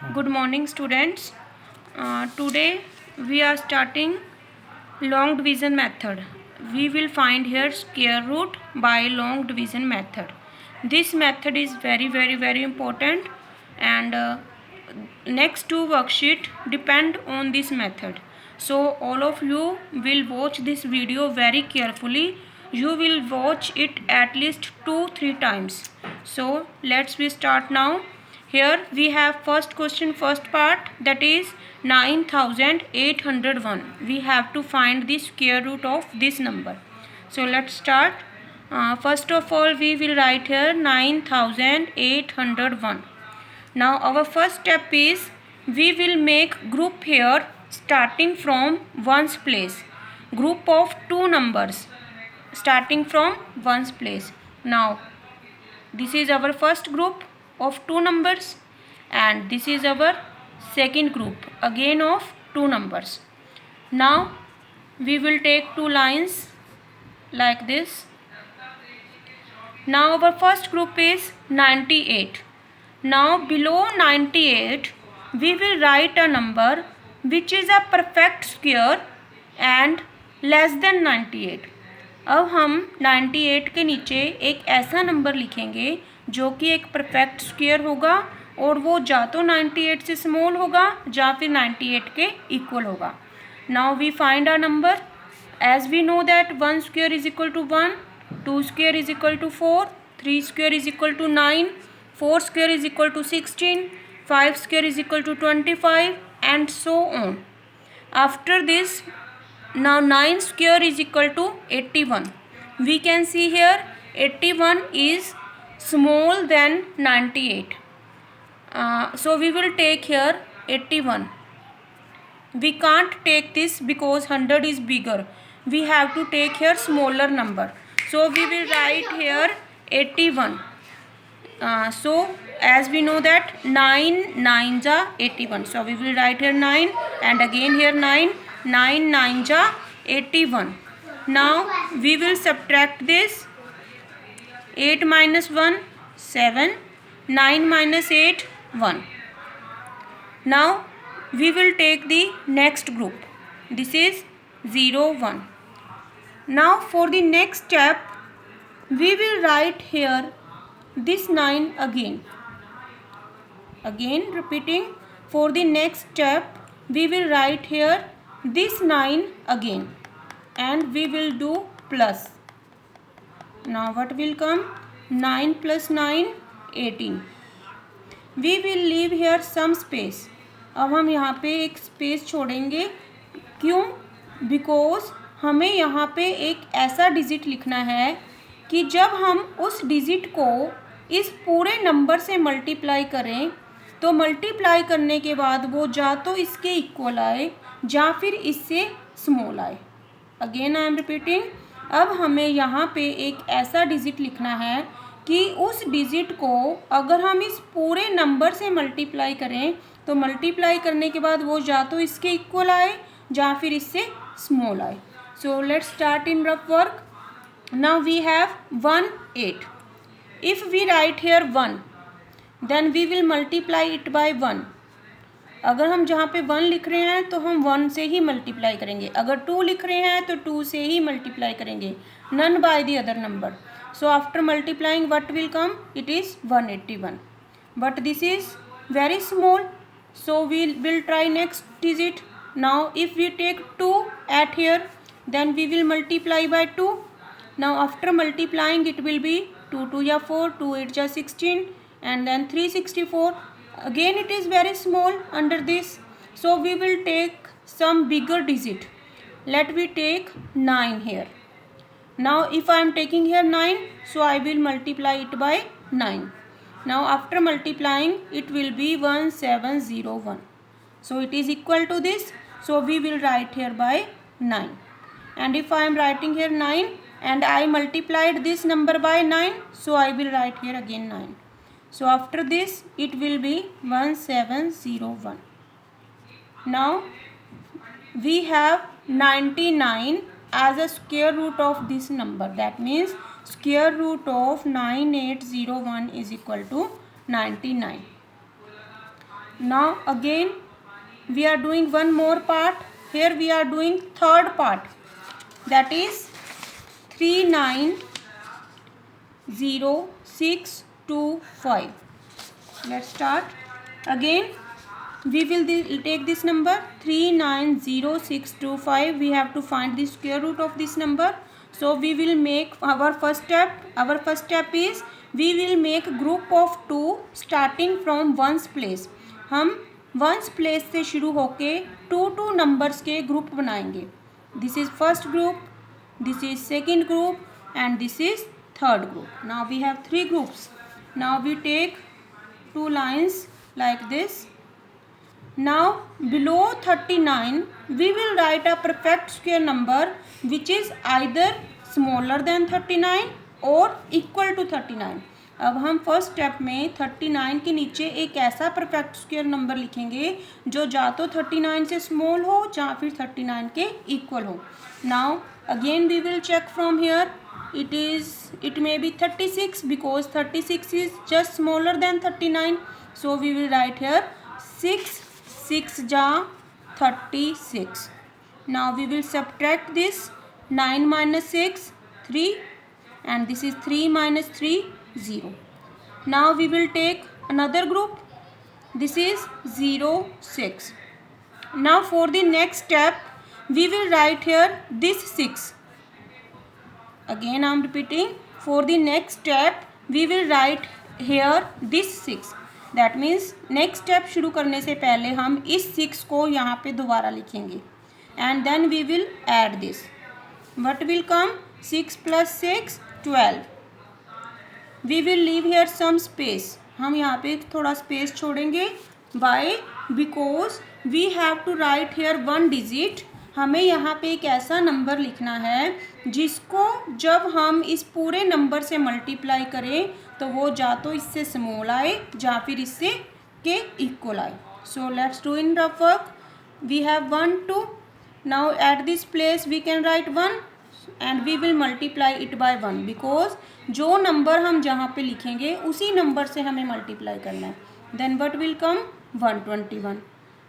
Good morning, students. Today we are starting long division method. We will find here square root by long division method. This method is very important, and next two worksheet depend on this method. So all of you will watch this video very carefully. You will watch it at least 2-3 times. So let's we start now. Here we have first question, first part, that is 9801. We have to find the square root of this number. So let's start. First of all, we will write here 9801. Now our first step is we will make group here starting from ones place. Group of two numbers starting from ones place. Now this is our first group of two numbers, and this is our second group again of two numbers. Now we will take two lines like this. Now our first group is 98. Now below 98 we will write a number which is a perfect square and less than 98. अब हम 98 के नीचे एक ऐसा number लिखेंगे जो कि एक परफेक्ट स्क्वायर होगा और वो जा तो 98 से स्मॉल होगा या फिर 98 के इक्वल होगा. Now we find a number. As we know that 1 square is equal to 1, 2 square is equal to 4, 3 square is equal to 9, 4 square is equal to 16, 5 square is equal to 25 and so on. After this, now 9 square is equal to 81. We can see here 81 is small than 98. So we will take here 81. We can't take this because 100 is bigger. We have to take here smaller number. So we will write here 81. So as we know that 9 9s are 81. So we will write here 9 and again here 9. 9 9s are 81. Now we will subtract this. 8 minus 1 7. 9 minus 8 1. Now we will take the next group. This is 0 1. Now for the next step we will write here this 9 again repeating. For the next step we will write here this 9 again and we will do plus. Now what will come? 9 plus 9 18. We will leave here some space. अब हम यहाँ पे एक space छोड़ेंगे. क्यों? Because हमें यहाँ पे एक ऐसा डिजिट लिखना है कि जब हम उस डिजिट को इस पूरे नंबर से मल्टीप्लाई करें तो मल्टीप्लाई करने के बाद वो जा तो इसके इक्वल आए या फिर इससे स्मॉल आए. Again I am repeating. अब हमें यहाँ पे एक ऐसा डिजिट लिखना है कि उस डिजिट को अगर हम इस पूरे नंबर से मल्टीप्लाई करें तो मल्टीप्लाई करने के बाद वो या तो इसके इक्वल आए या फिर इससे स्मॉल आए. So let's start in rough work. Now we have 1 8. If we write here 1, then we will multiply it by 1. अगर हम जहाँ पे 1 लिख रहे हैं तो हम 1 से ही मल्टीप्लाई करेंगे. अगर 2 लिख रहे हैं तो 2 से ही मल्टीप्लाई करेंगे. None by the other number. So after multiplying what will come? It is 181. But this is very small. So we will try next digit. Now if we take 2 at here, then we will multiply by 2. Now after multiplying it will be 2 2 ya 4, 2 8 ja 16 and then 364. Again it is very small under this. So we will take some bigger digit. Let me take 9 here. Now if I am taking here 9, so I will multiply it by 9. Now after multiplying it will be 1701. So it is equal to this. So we will write here by 9. And if I am writing here 9 and I multiplied this number by 9, so I will write here again 9. So after this it will be 1701. Now we have 99 as a square root of this number. That means square root of 9801 is equal to 99. Now again we are doing one more part. Here we are doing third part, that is 390625. Let's start. Again we will take this number 390625. We have to find the square root of this number. So we will make our first step. Our first step is we will make group of 2 starting from ones place. हम ones place से शुरू होके 2 numbers के group बनाएंगे. This is first group, this is second group and this is third group. Now we have 3 groups. Now we take 2 lines like this. Now below 39 we will write a perfect square number which is either smaller than 39 or equal to 39. अब हम first step में 39 के नीचे एक ऐसा perfect square number लिखेंगे जो या तो 39 से स्मॉल हो या फिर 39 के इक्वल हो. Now again we will check from here. it may be 36 because 36 is just smaller than 39. So we will write here 6 ja 36. Now we will subtract this. 9 minus 6 3 and this is 3 minus 3 0. Now we will take another group. This is 0 6. Now for the next step we will write here this 6. Again I am repeating, for the next step we will write here this 6. That means next step शुरू करने से पहले हम इस 6 को यहाँ पे दोबारा लिखेंगे and then we will add this. What will come? 6 plus 6 12. We will leave here some space. हम यहाँ पे थोड़ा स्पेस छोड़ेंगे. Why? Because we have to write here one digit. हमें यहाँ पे एक ऐसा नंबर लिखना है जिसको जब हम इस पूरे नंबर से मल्टीप्लाई करें तो वो या तो इससे स्मॉल आए या फिर इससे के इक्वल आए. So let's do in rough work. We have 1 2. Now at this place we can write 1 and we will multiply it by 1 because जो नंबर हम जहाँ पे लिखेंगे उसी नंबर से हमें मल्टीप्लाई करना है. Then what will come? 121.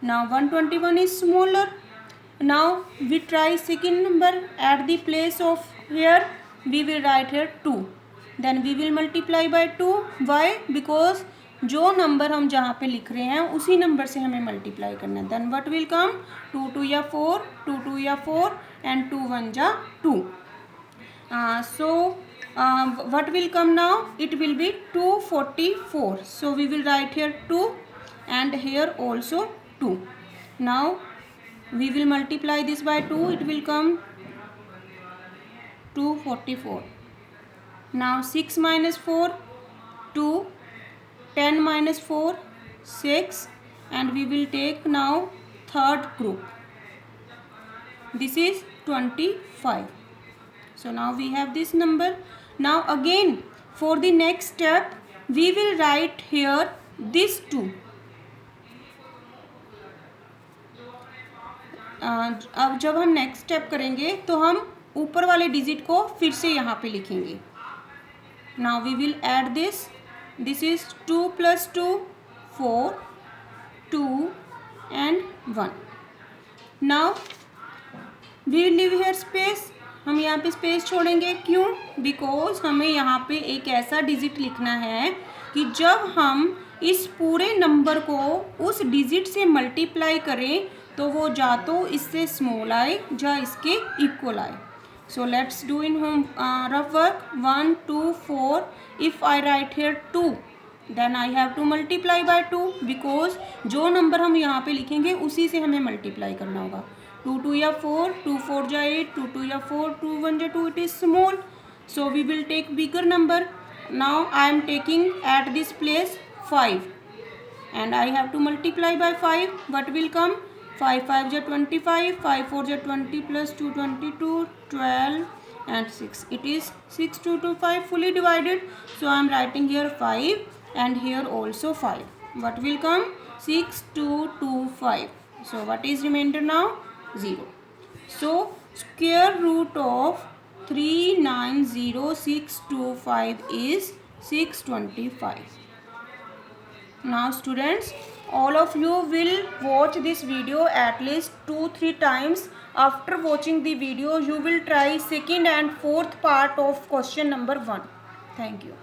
Now 121 is smaller. Now we try second number. At the place of here we will write here 2. Then we will multiply by 2. Why? Because जो नंबर हम जहाँ पे लिख रहे हैं उसी नंबर से हमें मल्टीप्लाई करना है. Then what will come? 2 2 या 4, 2 2 या 4 and 2 1 जा 2. So what will come now? It will be 244. So we will write here 2 and here also 2. Now we will multiply this by 2. It will come 244. Now 6 minus 4 2, 10 minus 4 6 and we will take now third group. This is 25. So now we have this number. Now again for the next step we will write here this 2. अब जब हम next step करेंगे तो हम ऊपर वाले digit को फिर से यहाँ पे लिखेंगे. Now we will add this. This is 2 plus 2 4 2 and 1. Now we will leave here space. हम यहाँ पे स्पेस छोड़ेंगे. क्यों? बिकॉज हमें यहाँ पे एक ऐसा डिजिट लिखना है कि जब हम इस पूरे नंबर को उस डिजिट से मल्टीप्लाई करें तो वो या तो इससे स्मॉल आए या इसके इक्वल आए. So let's do in home rough work. 1 2 4. If I write here 2 then I have to multiply by 2 because जो नंबर हम यहाँ पे लिखेंगे उसी से हमें मल्टीप्लाई करना होगा. 2 2 या 4, 2 4 जा 8, 2 2 या 4, 2 1 जा 2. It is small. So we will take bigger number. Now I am taking at this place 5 and I have to multiply by 5. What will come? 5 5 ja 25, 5 4 ja 20 plus 2 22, 12 and 6. It is 6 2 2 5 fully divided. So I am writing here 5 and here also 5. What will come? 6 2 2 5. So what is remainder now? 0. So square root of 390625 is 625. Now students, all of you will watch this video at least 2-3 times. After watching the video, you will try second and fourth part of question number 1. Thank you.